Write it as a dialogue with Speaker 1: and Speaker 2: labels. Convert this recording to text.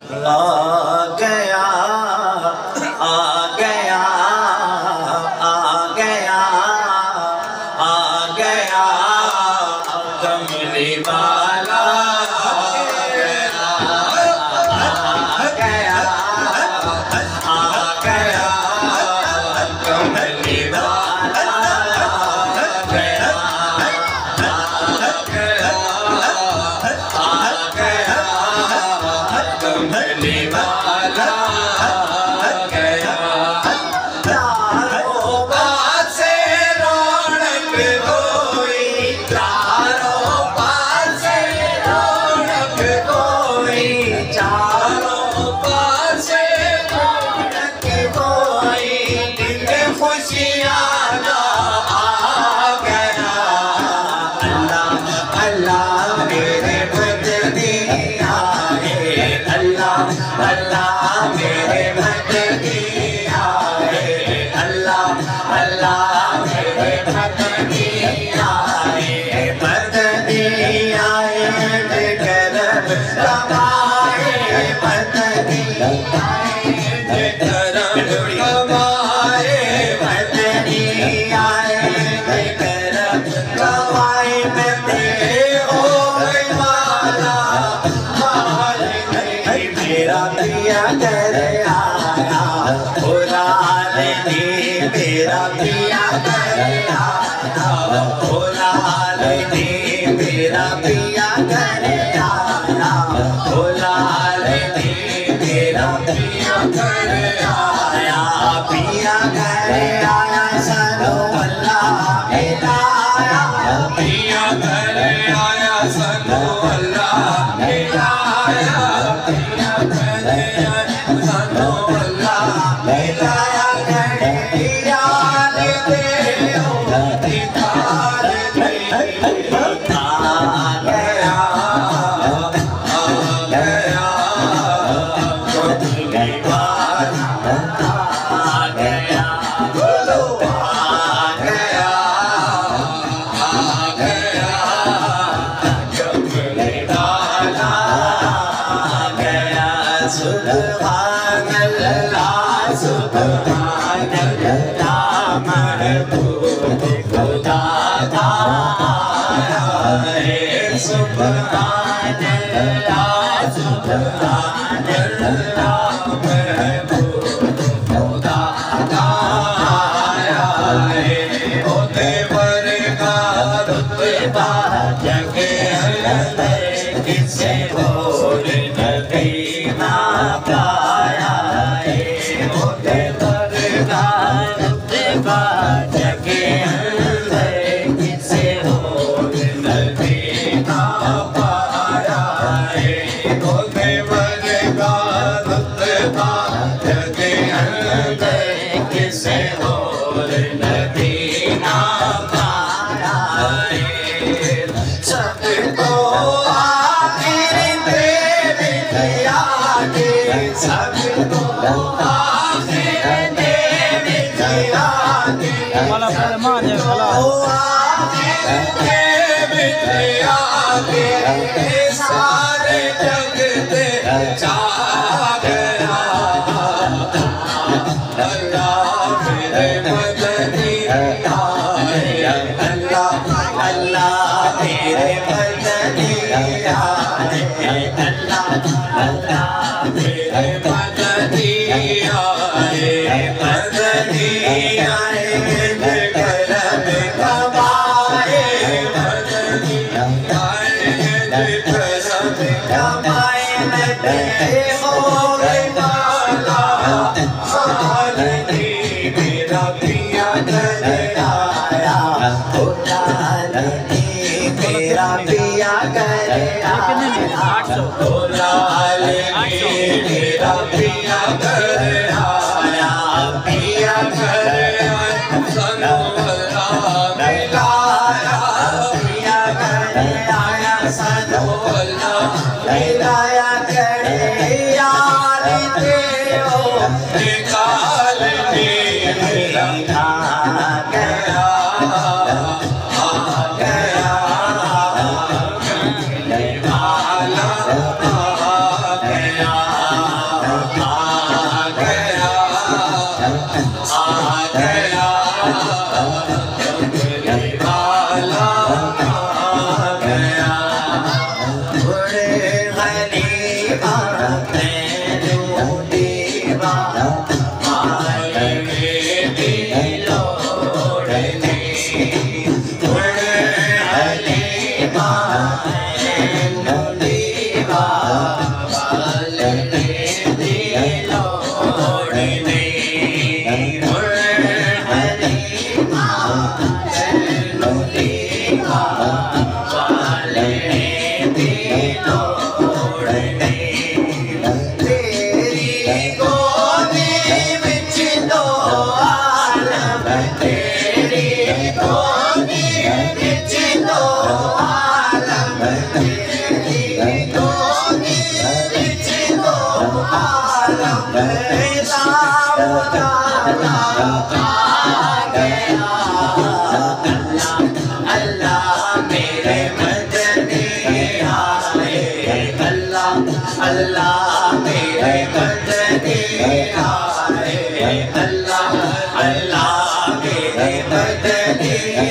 Speaker 1: आ गया आ गया आ गया आ गया कमली वाला आ गया आ गया आ गया कमली वाला आ गया आ गया कमली वाला आ गया चारों पासे रौनक कोई चारों पासे रौनक कोई चारों पासे रौनक कोई दिल में खुशियाँ आ गया अल्लाह अल्लाह मेरे मददी आए अल्लाह अल्लाह मेरे मददी आए अल्लाह अल्लाह मेरे मददी आए मददी आए करम कमाए मददी आए करम कमाए मददी आए करम कमाए मैं हो माला माल नहीं मेरा पिया कर आया बुलाल दी मेरा पिया कर आया बुलाल दी मेरा पिया कर आया बुलाल दी मेरा पिया कर आया पिया कर आया सनो अल्लाह मिलाया पिया कर आया सनो अल्लाह मिलाया पिया कर आया सनो अल्लाह मिलाया कर याद दे ओ दीदार दे आ गया कमली वाला आ गया बोलो आ गया कमली वाला आ गया सुभान अल्लाह सुभान अल्लाह महबूब खुदा का है सुभान अल्लाह सुभान अल्लाह महबूब खुदा का है ओ देवर का रुतबा जगे अंदर किसे बोल नबी ना पाया है ओ देवर का रुतबा जगे अंदर किसे बोल नबी ना पाया है ओ देवर का रुतबा जगे अंदर किसे बोल नबी ना पाया है सबको आखिर देव किया के सबको आखिर देव किया के
Speaker 2: वाला फरमान है वाला
Speaker 1: आखिर देव किया के सारे जग ते छा गया अल्लाह मेरे मददी आए अल्लाह अल्लाह मेरे मददी आए अल्लाह अल्लाह मेरे मददी आए मददी आए करम कमाए मददी आए करम कमाए मैं हो माला माल दी मेरा पिया कर आया बुलाल दी मेरा पिया कर आया बुलाल दी मेरा पिया कर आया पिया कर आया सनो अल्लाह मिलाया पिया कर आया सनो अल्लाह मिलाया कर यार दे ओ निकाल दे आ गया आ गया अल्लाह मेरे मदनी